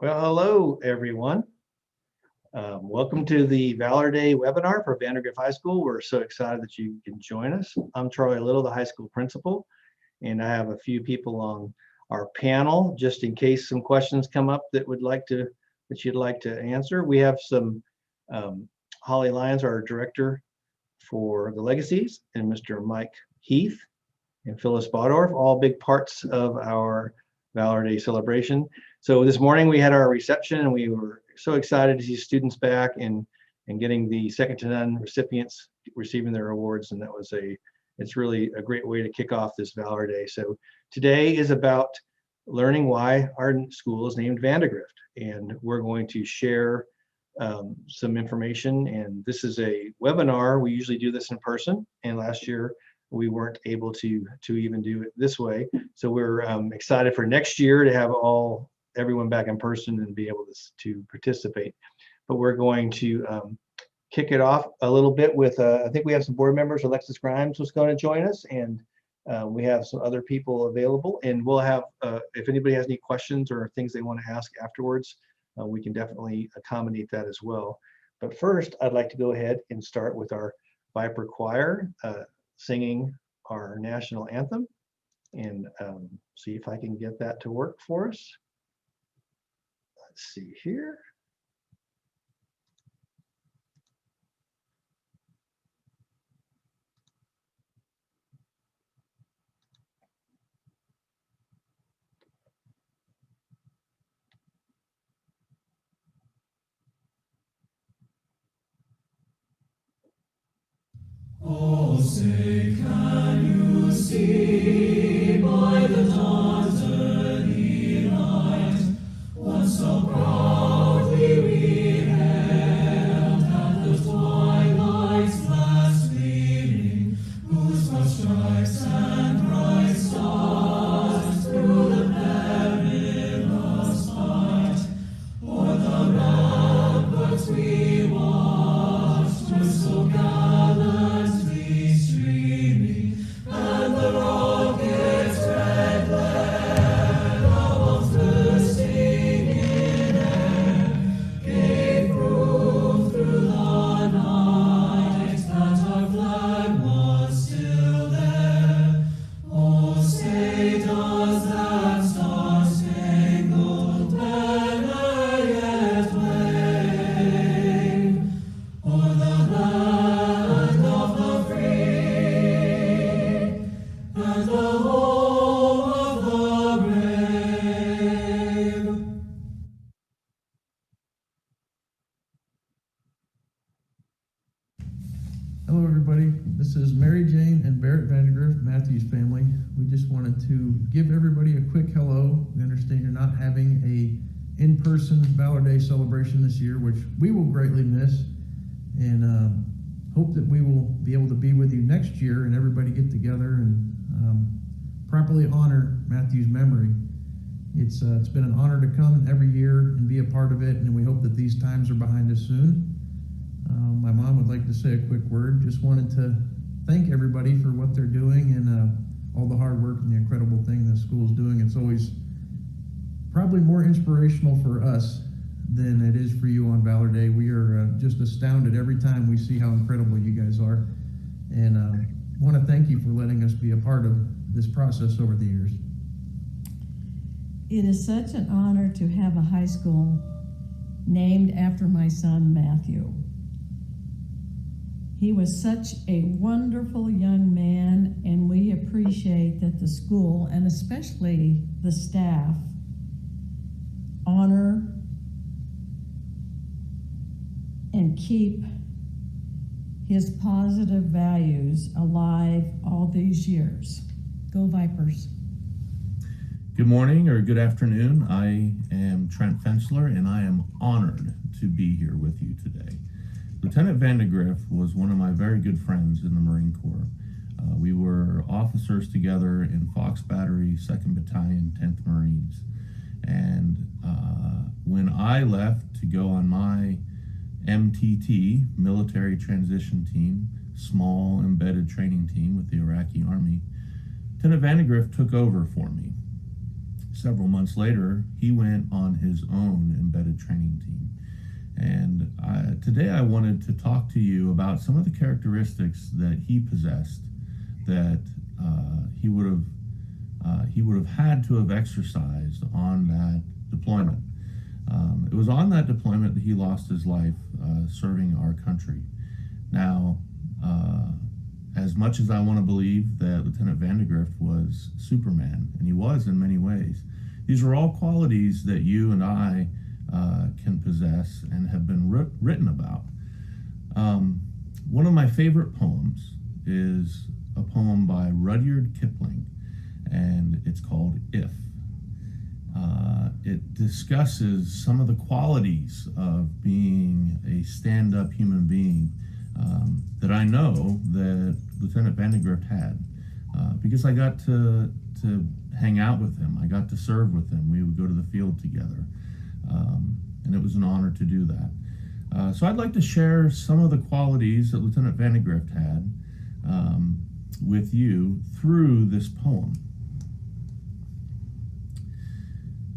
Well, hello, everyone. Welcome to the Valor Day webinar for Vandegrift High School. We're so excited that you can join us. I'm Charlie Little, the high school principal, and I have a few people on our panel just in case some questions come up that you'd like to answer. We have some Holly Lyons, our director for the legacies, and Mr. Mike Heath and Phyllis Baudorf, all big parts of our Valor Day celebration. So this morning we had our reception and we were so excited to see students back and getting the second to none recipients receiving their awards. And it's really a great way to kick off this Valor Day. So today is about learning why our school is named Vandegrift. And we're going to share some information. And this is a webinar. We usually do this in person. And last year we weren't able to even do it this way. So we're excited for next year to have everyone back in person and be able to participate. But we're going to kick it off a little bit with, I think we have some board members. Alexis Grimes was going to join us, and we have some other people available. And we'll have, if anybody has any questions or things they want to ask afterwards, we can definitely accommodate that as well. But first, I'd like to go ahead and start with our Viper Choir singing our national anthem, and see if I can get that to work for us. Let's see here. Oh, say, can you see by the dawn's early light what so proudly we hailed at the twilight's last gleaming, whose broad stripes and bright stars through the perilous fight o'er the ramparts we watched were so gallantly streaming, and the rocket's red glare above bursting in air gave proof through the night that our flag was still there. Oh, say does that star-spangled banner yet wave o'er the land of the free and the home of the brave? Hello, everybody. This is Mary Jane and Barrett Vandegrift, Matthew's family. We just wanted to give everybody a quick hello. We understand you're not having a in-person Valor Day celebration this year, which we will greatly miss, and hope that we will be able to be with you next year and everybody get together and properly honor Matthew's memory. It's been an honor to come every year and be a part of it, and we hope that these times are behind us soon. My mom would like to say a quick word. Just wanted to thank everybody for what they're doing and all the hard work and the incredible thing the school is doing. It's always probably more inspirational for us than it is for you on Valor Day. We are just astounded every time we see how incredible you guys are, and want to thank you for letting us be a part of this process over the years. It is such an honor to have a high school named after my son, Matthew. He was such a wonderful young man, and we appreciate that the school, and especially the staff, honor and keep his positive values alive all these years. Go Vipers. Good morning or good afternoon. I am Trent Fensler, and I am honored to be here with you today. Lieutenant Vandegrift was one of my very good friends in the Marine Corps. We were officers together in Fox Battery, 2nd Battalion, 10th Marines. And when I left to go on my MTT, Military Transition Team, small embedded training team with the Iraqi Army, Lieutenant Vandegrift took over for me. several months later, he went on his own embedded training team. And today I wanted to talk to you about some of the characteristics that he possessed that he would have had to have exercised on that deployment. It was on that deployment that he lost his life serving our country. Now, as much as I want to believe that Lieutenant Vandegrift was Superman, and he was in many ways, these are all qualities that you and I can possess and have been written about. One of my favorite poems is a poem by Rudyard Kipling, and it's called If. It discusses some of the qualities of being a stand-up human being that I know that Lieutenant Vandegrift had, because I got to hang out with him. I got to serve with him. We would go to the field together, and it was an honor to do that. So I'd like to share some of the qualities that Lieutenant Vandegrift had with you through this poem.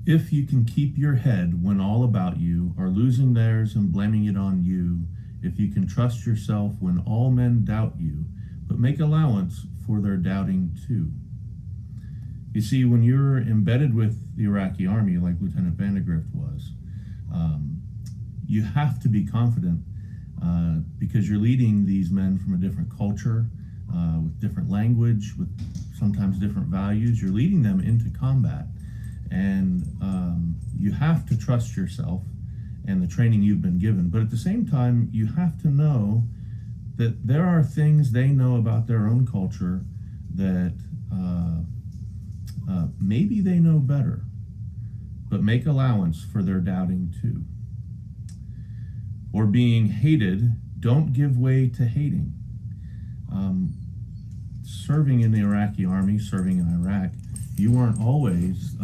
If you can keep your head when all about you are losing theirs and blaming it on you, if you can trust yourself when all men doubt you, but make allowance for their doubting too. You see, when you're embedded with the Iraqi army, like Lieutenant Vandegrift was, you have to be confident because you're leading these men from a different culture, with different language, with sometimes different values. You're leading them into combat. And you have to trust yourself and the training you've been given. But at the same time, you have to know that there are things they know about their own culture that maybe they know better, but make allowance for their doubting too. Or being hated, don't give way to hating. Serving in the Iraqi army, serving in Iraq, you weren't always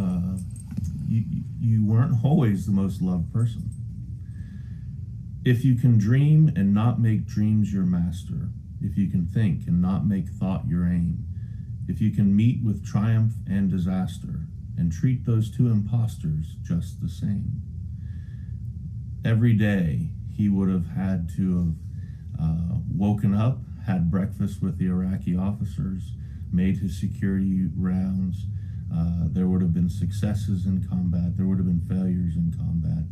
you weren't always the most loved person. If you can dream and not make dreams your master, if you can think and not make thought your aim, if you can meet with triumph and disaster and treat those two impostors just the same. Every day he would have had to have woken up, had breakfast with the Iraqi officers, made his security rounds. There would have been successes in combat, there would have been failures in combat,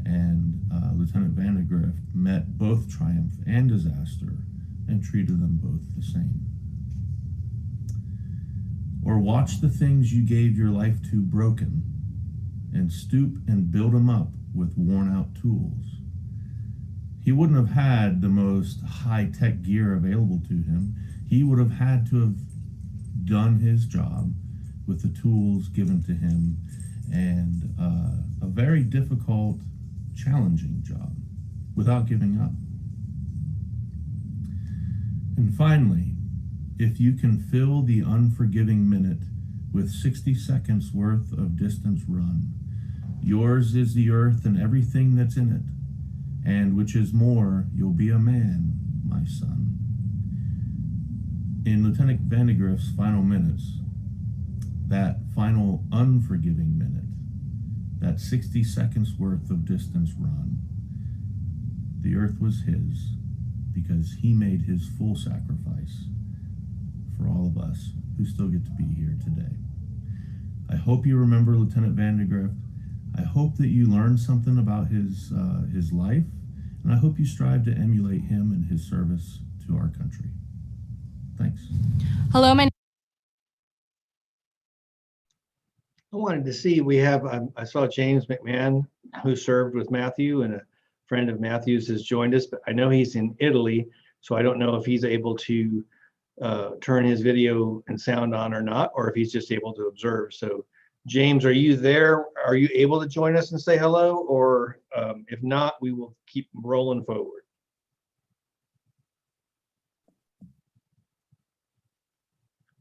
and Lieutenant Vandegrift met both triumph and disaster and treated them both the same. Or watch the things you gave your life to broken and stoop and build them up with worn out tools. He wouldn't have had the most high-tech gear available to him. He would have had to have done his job with the tools given to him, and a very difficult, challenging job without giving up. And finally, if you can fill the unforgiving minute with 60 seconds worth of distance run, yours is the earth and everything that's in it, and which is more, you'll be a man, my son. In Lieutenant Vandegrift's final minutes, that final unforgiving minute, that 60 seconds worth of distance run, the earth was his because he made his full sacrifice for all of us who still get to be here today. I hope you remember Lieutenant Vandegrift. I hope that you learned something about his life, and I hope you strive to emulate him and his service to our country. Thanks. Hello, my I wanted to see, we have, I saw James McMahon, who served with Matthew, and a friend of Matthew's has joined us, but I know he's in Italy, so I don't know if he's able to turn his video and sound on or not, or if he's just able to observe. So James, are you there? Are you able to join us and say hello? Or if not, we will keep rolling forward.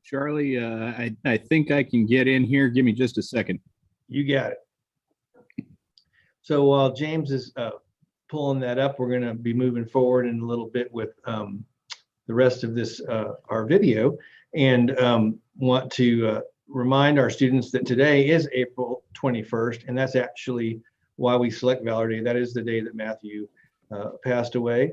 Charlie, I think I can get in here. Give me just a second. You got it. So while James is pulling that up, we're going to be moving forward in a little bit with the rest of this, our video, and want to remind our students that today is April 21st, and that's actually why we select Valor Day. That is the day that Matthew passed away,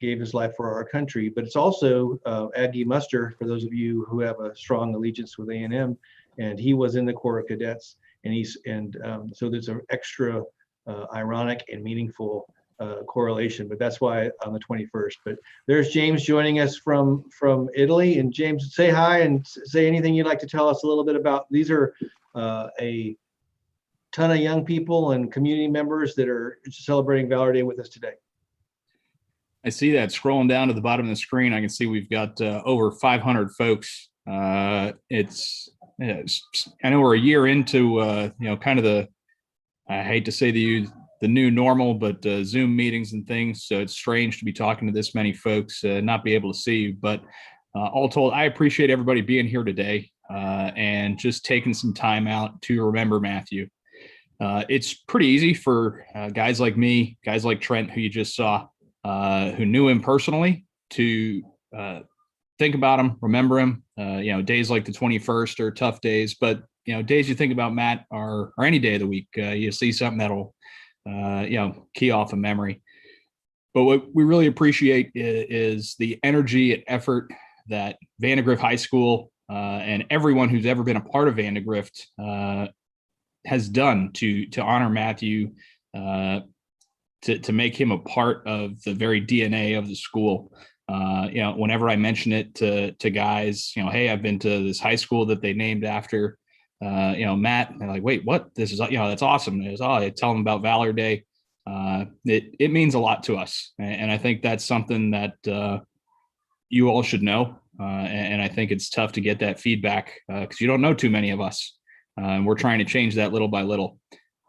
gave his life for our country. But it's also Aggie Muster, for those of you who have a strong allegiance with A&M, and he was in the Corps of Cadets, and so there's an extra ironic and meaningful correlation, but that's why on the 21st. But there's James joining us from Italy. And James, say hi and say anything you'd like to tell us a little bit about. These are a ton of young people and community members that are celebrating Valor Day with us today. I see that scrolling down to the bottom of the screen. I can see we've got over 500 folks. I know we're a year into kind of I hate to say the new normal, but Zoom meetings and things. So it's strange to be talking to this many folks, not be able to see you. But all told, I appreciate everybody being here today and just taking some time out to remember Matthew. It's pretty easy for guys like me, guys like Trent, who you just saw, who knew him personally, to think about him, remember him. Days like the 21st are tough days, but days you think about Matt are any day of the week. You see something that'll key off a memory. But what we really appreciate is the energy and effort that Vandegrift High School and everyone who's ever been a part of Vandegrift has done to honor Matthew, to make him a part of the very DNA of the school. Whenever I mention it to guys, hey, I've been to this high school that they named after Matt, and they're like, wait, what? This is, that's awesome. I tell them about Valor Day. It means a lot to us. And I think that's something that you all should know. And I think it's tough to get that feedback because you don't know too many of us. And we're trying to change that little by little.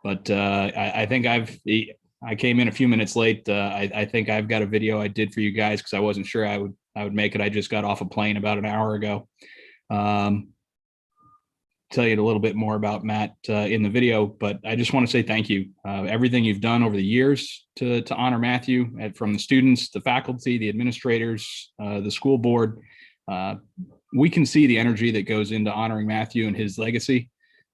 But I think I came in a few minutes late. I think I've got a video I did for you guys because I wasn't sure I would make it. I just got off a plane about an hour ago. Tell you a little bit more about Matt in the video, but I just want to say thank you. Everything you've done over the years to honor Matthew, from the students, the faculty, the administrators, the school board. We can see the energy that goes into honoring Matthew and his legacy.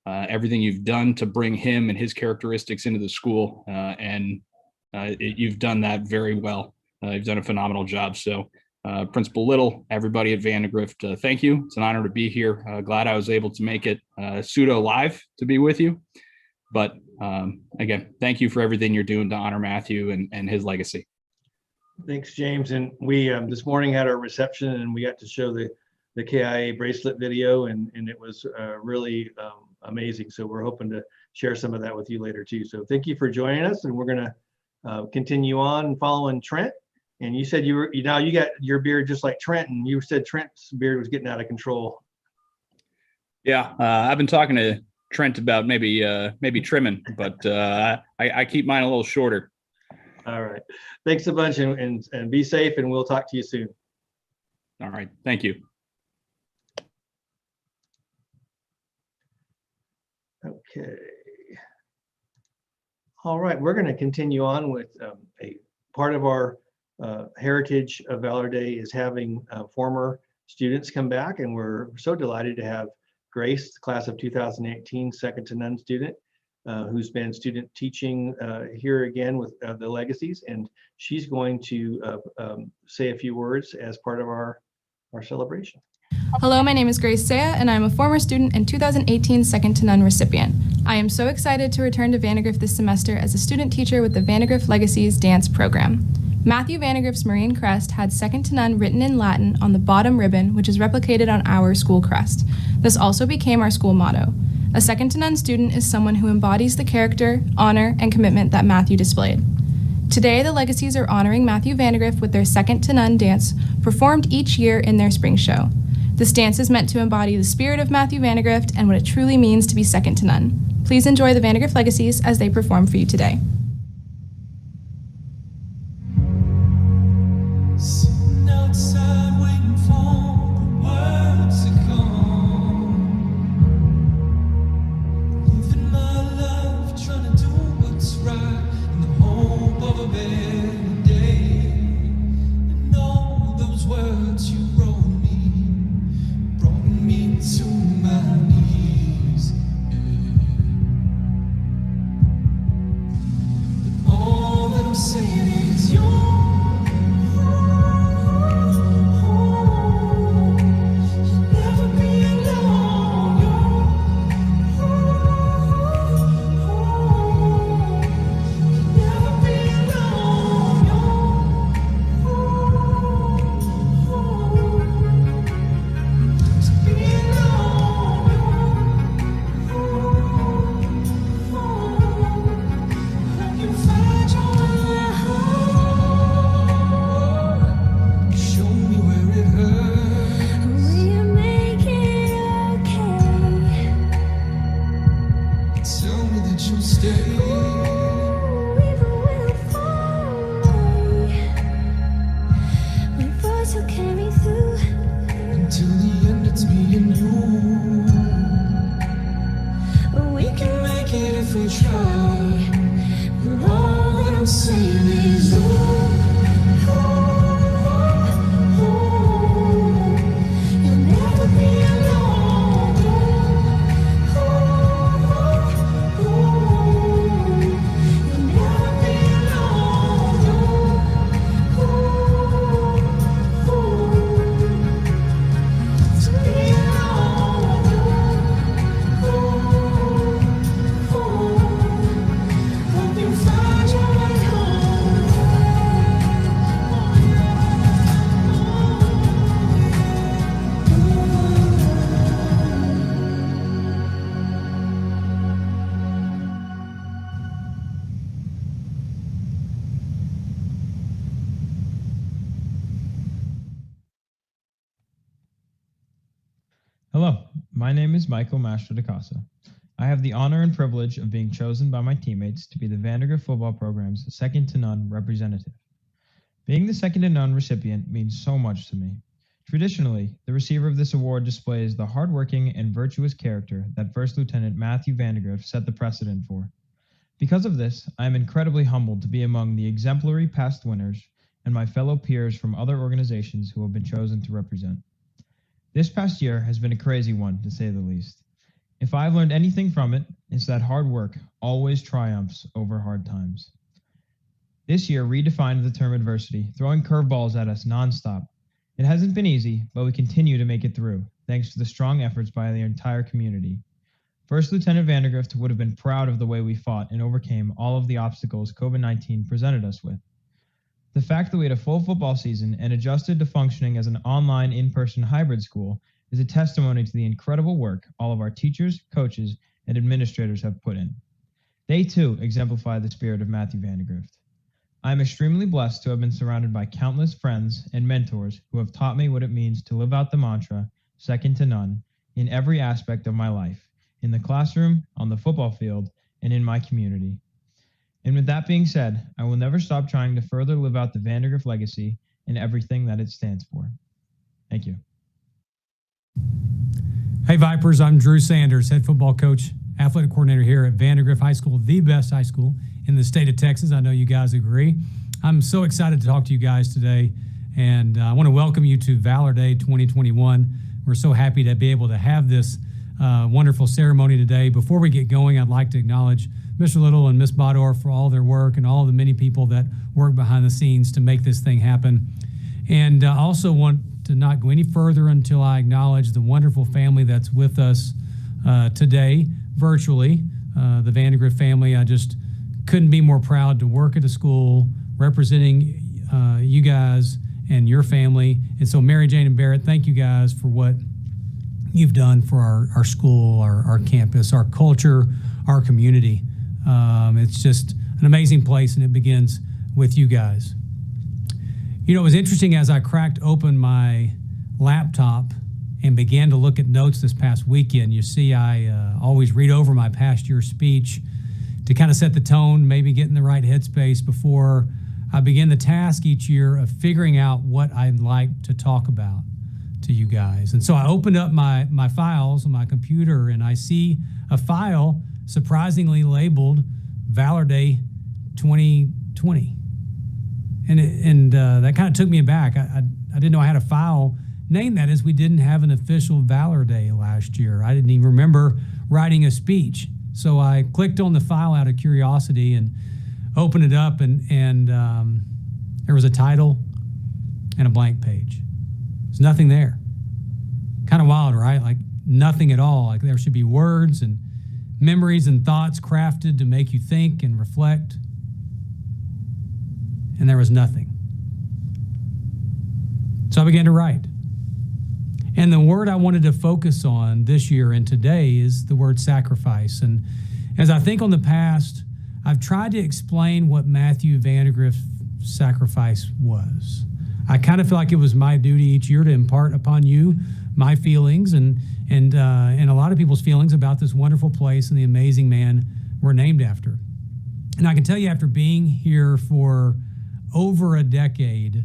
Everything you've done to bring him and his characteristics into the school, you've done that very well. You've done a phenomenal job. So Principal Little, everybody at Vandegrift, thank you. It's an honor to be here. Glad I was able to make it pseudo live to be with you. But again, thank you for everything you're doing to honor Matthew and his legacy. Thanks, James. And we this morning had our reception and we got to show the KIA bracelet video, and it was really amazing. So we're hoping to share some of that with you later too. So thank you for joining us, and we're going to continue on following Trent. And you said you got your beard just like Trent, and you said Trent's beard was getting out of control. Yeah, I've been talking to Trent about maybe trimming, but I keep mine a little shorter. All right. Thanks a bunch, and be safe, and we'll talk to you soon. All right. Thank you. Okay. All right. We're going to continue on with a part of our heritage of Valor Day is having former students come back, and we're so delighted to have Grace, class of 2018, second to none student, who's been student teaching here again with the legacies, and she's going to say a few words as part of our celebration. Hello, my name is Grace Saya, and I'm a former student and 2018 second to none recipient. I am so excited to return to Vandegrift this semester as a student teacher with the Vandegrift Legacies dance program. Matthew Vandegrift's Marine crest had second to none written in Latin on the bottom ribbon, which is replicated on our school crest. This also became our school motto. A second to none student is someone who embodies the character, honor, and commitment that Matthew displayed. Today, the Legacies are honoring Matthew Vandegrift with their second to none dance, performed each year in their spring show. This dance is meant to embody the spirit of Matthew Vandegrift and what it truly means to be second to none. Please enjoy the Vandegrift Legacies as they perform for you today. Sitting outside waiting for the words to come. Living my life trying to do what's right in the hope of a better day. And all those words you wrote me brought me to my to carry through. Until the end, it's me and you. We can make it if we try. But all that I'm saying is, you'll never be alone. You'll never be alone. To be hope you find your way Hello, my name is Michael Mastro de Casa. I have the honor and privilege of being chosen by my teammates to be the Vandegrift football program's second to none representative. Being the second to none recipient means so much to me. Traditionally, the receiver of this award displays the hardworking and virtuous character that First Lieutenant Matthew Vandegrift set the precedent for. Because of this, I am incredibly humbled to be among the exemplary past winners and my fellow peers from other organizations who have been chosen to represent. This past year has been a crazy one, to say the least. If I've learned anything from it, it's that hard work always triumphs over hard times. This year redefined the term adversity, throwing curveballs at us nonstop. It hasn't been easy, but we continue to make it through, thanks to the strong efforts by the entire community. First Lieutenant Vandegrift would have been proud of the way we fought and overcame all of the obstacles COVID-19 presented us with. The fact that we had a full football season and adjusted to functioning as an online in-person hybrid school is a testimony to the incredible work all of our teachers, coaches, and administrators have put in. They too exemplify the spirit of Matthew Vandegrift. I am extremely blessed to have been surrounded by countless friends and mentors who have taught me what it means to live out the mantra, second to none, in every aspect of my life, in the classroom, on the football field, and in my community. And with that being said, I will never stop trying to further live out the Vandegrift legacy and everything that it stands for. Thank you. Hey Vipers, I'm Drew Sanders, head football coach, athletic coordinator here at Vandegrift High School, the best high school in the state of Texas. I know you guys agree. I'm so excited to talk to you guys today, and I want to welcome you to Valor Day 2021. We're so happy to be able to have this wonderful ceremony today. Before we get going, I'd like to acknowledge Mr. Little and Ms. Bador for all their work and all of the many people that work behind the scenes to make this thing happen. And I also want to not go any further until I acknowledge the wonderful family that's with us today, virtually, the Vandegrift family. I just couldn't be more proud to work at a school representing you guys and your family. And so Mary Jane and Barrett, thank you guys for what you've done for our school, our campus, our culture, our community. It's just an amazing place, and it begins with you guys. You know, it was interesting as I cracked open my laptop and began to look at notes this past weekend. You see, I always read over my past year's speech to kind of set the tone, maybe get in the right headspace before I begin the task each year of figuring out what I'd like to talk about to you guys. And so I opened up my files on my computer, and I see a file surprisingly labeled Valor Day 2020. And that kind of took me aback. I didn't know I had a file named that, as we didn't have an official Valor Day last year. I didn't even remember writing a speech. So I clicked on the file out of curiosity and opened it up, and there was a title and a blank page. There's nothing there. Kind of wild, right? Like nothing at all. Like there should be words and memories and thoughts crafted to make you think and reflect. And there was nothing. So I began to write. And the word I wanted to focus on this year and today is the word sacrifice. And as I think on the past, I've tried to explain what Matthew Vandegrift's sacrifice was. I kind of feel like it was my duty each year to impart upon you my feelings and a lot of people's feelings about this wonderful place and the amazing man we're named after. And I can tell you, after being here for over a decade,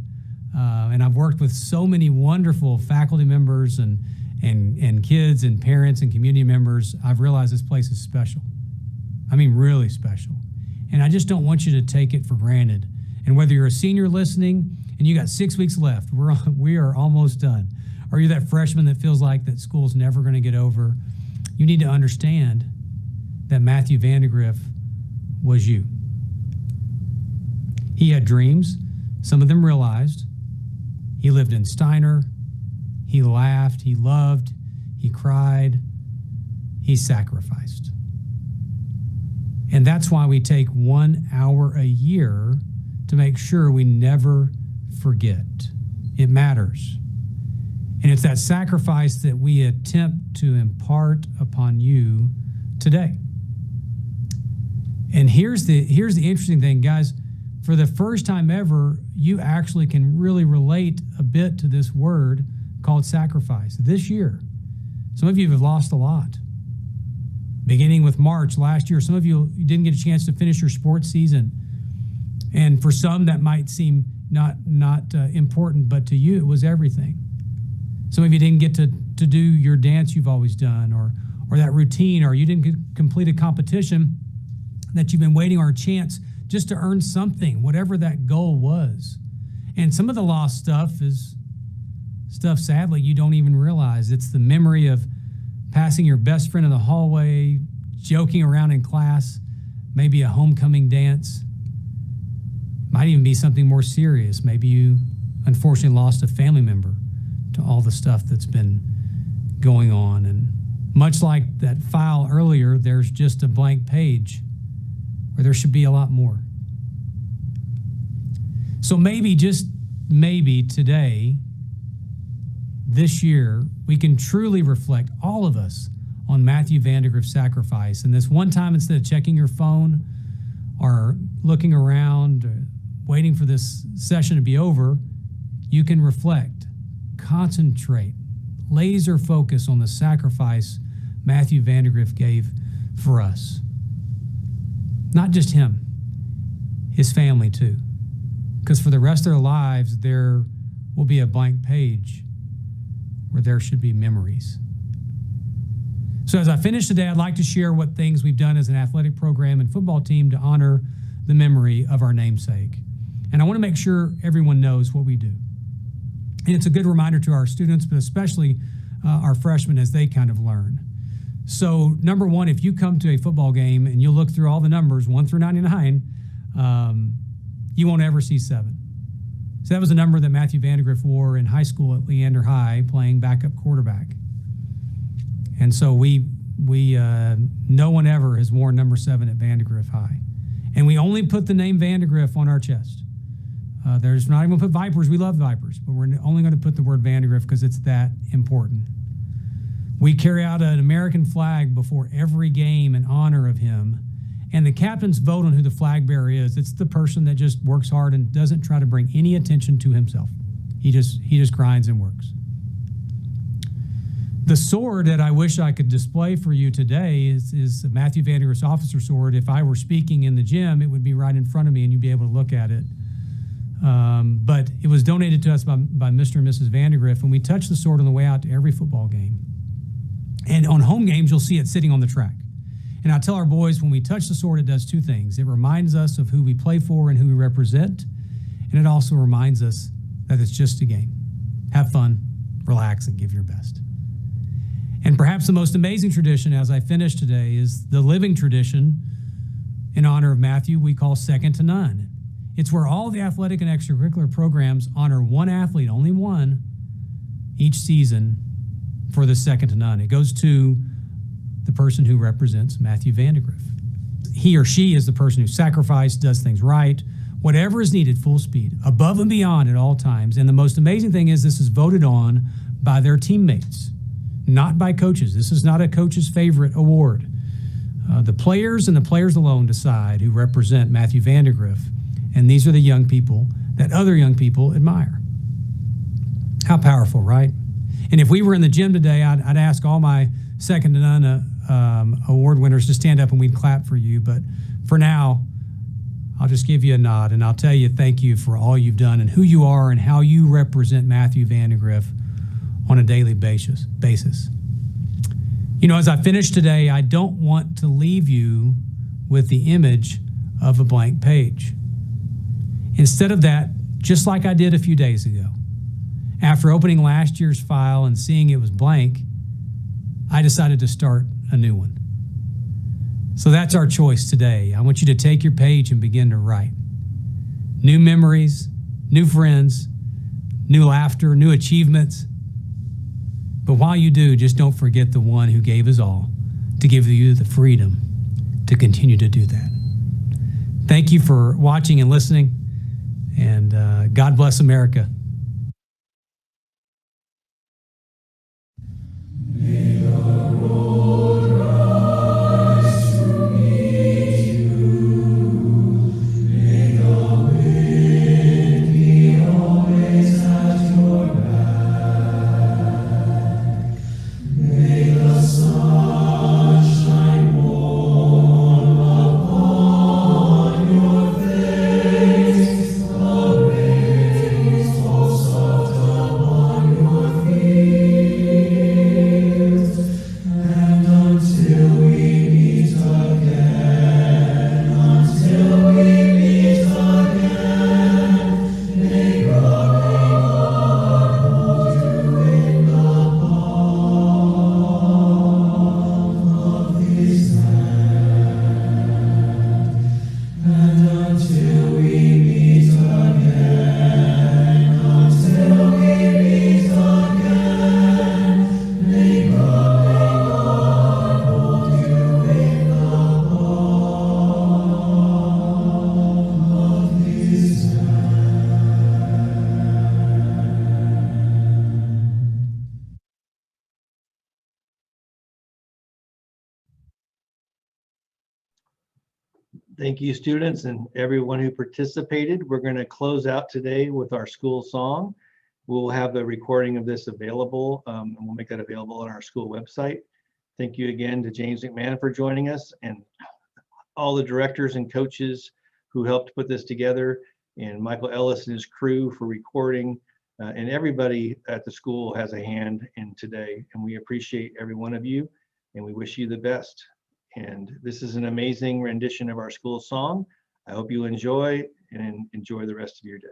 And I've worked with so many wonderful faculty members and kids and parents and community members. I've realized this place is special. I mean, really special. And I just don't want you to take it for granted. And whether you're a senior listening and you got 6 weeks left, we are almost done. Or you're that freshman that feels like that school's never going to get over, you need to understand that Matthew Vandegrift was you. He had dreams, some of them realized. He lived in Steiner. He laughed, he loved, he cried, he sacrificed. And that's why we take 1 hour a year to make sure we never forget. It matters. And it's that sacrifice that we attempt to impart upon you today. And here's the interesting thing, guys. For the first time ever, you actually can really relate a bit to this word called sacrifice. This year, some of you have lost a lot. Beginning with March last year, some of you didn't get a chance to finish your sports season. And for some, that might seem not important, but to you, it was everything. Some of you didn't get to do your dance you've always done, or that routine, or you didn't complete a competition that you've been waiting on a chance just to earn something, whatever that goal was. And some of the lost stuff is stuff, sadly, you don't even realize. It's the memory of passing your best friend in the hallway, joking around in class, maybe a homecoming dance. Might even be something more serious. Maybe you unfortunately lost a family member to all the stuff that's been going on. And much like that file earlier, there's just a blank page where there should be a lot more. So maybe, just maybe today, this year, we can truly reflect, all of us, on Matthew Vandegrift's sacrifice. And this one time, instead of checking your phone or looking around, or waiting for this session to be over, you can reflect, concentrate, laser focus on the sacrifice Matthew Vandegrift gave for us. Not just him, his family too. Because for the rest of their lives, there will be a blank page where there should be memories. So as I finish today, I'd like to share what things we've done as an athletic program and football team to honor the memory of our namesake. And I want to make sure everyone knows what we do. And it's a good reminder to our students, but especially our freshmen as they kind of learn. So number one, if you come to a football game and you look through all the numbers, 1 through 99, you won't ever see 7. So that was a number that Matthew Vandegrift wore in high school at Leander High, playing backup quarterback. And so no one ever has worn number 7 at Vandegrift High. And we only put the name Vandegrift on our chest. There's not even going to put Vipers. We love Vipers, but we're only going to put the word Vandegrift because it's that important. We carry out an American flag before every game in honor of him. And the captains vote on who the flag bearer is. It's the person that just works hard and doesn't try to bring any attention to himself. He just grinds and works. The sword that I wish I could display for you today is Matthew Vandegrift's officer sword. If I were speaking in the gym, it would be right in front of me and you'd be able to look at it. But it was donated to us by Mr. and Mrs. Vandegrift, and we touch the sword on the way out to every football game. And on home games, you'll see it sitting on the track. And I tell our boys, when we touch the sword, it does 2 things. It reminds us of who we play for and who we represent, and it also reminds us that it's just a game. Have fun, relax, and give your best. And perhaps the most amazing tradition as I finish today is the living tradition in honor of Matthew we call Second to None. It's where all the athletic and extracurricular programs honor one athlete, only one, each season for the second to none. It goes to the person who represents Matthew Vandegrift. He or she is the person who sacrificed, does things right, whatever is needed, full speed, above and beyond at all times. And the most amazing thing is this is voted on by their teammates, not by coaches. This is not a coach's favorite award. The players and the players alone decide who represent Matthew Vandegrift. And these are the young people that other young people admire. How powerful, right? And if we were in the gym today, I'd ask all my second to none award winners to stand up and we'd clap for you. But for now, I'll just give you a nod and I'll tell you thank you for all you've done and who you are and how you represent Matthew Vandegrift on a daily basis. You know, as I finish today, I don't want to leave you with the image of a blank page. Instead of that, just like I did a few days ago, after opening last year's file and seeing it was blank, I decided to start a new one. So that's our choice today. I want you to take your page and begin to write. New memories, new friends, new laughter, new achievements. But while you do, just don't forget the one who gave us all to give you the freedom to continue to do that. Thank you for watching and listening, and God bless America. Thank you, students, and everyone who participated. We're going to close out today with our school song. We'll have the recording of this available, and we'll make that available on our school website. Thank you again to James McMahon for joining us, and all the directors and coaches who helped put this together, and Michael Ellis and his crew for recording, and everybody at the school has a hand in today, and we appreciate every one of you, and we wish you the best. And this is an amazing rendition of our school song. I hope you enjoy and enjoy the rest of your day.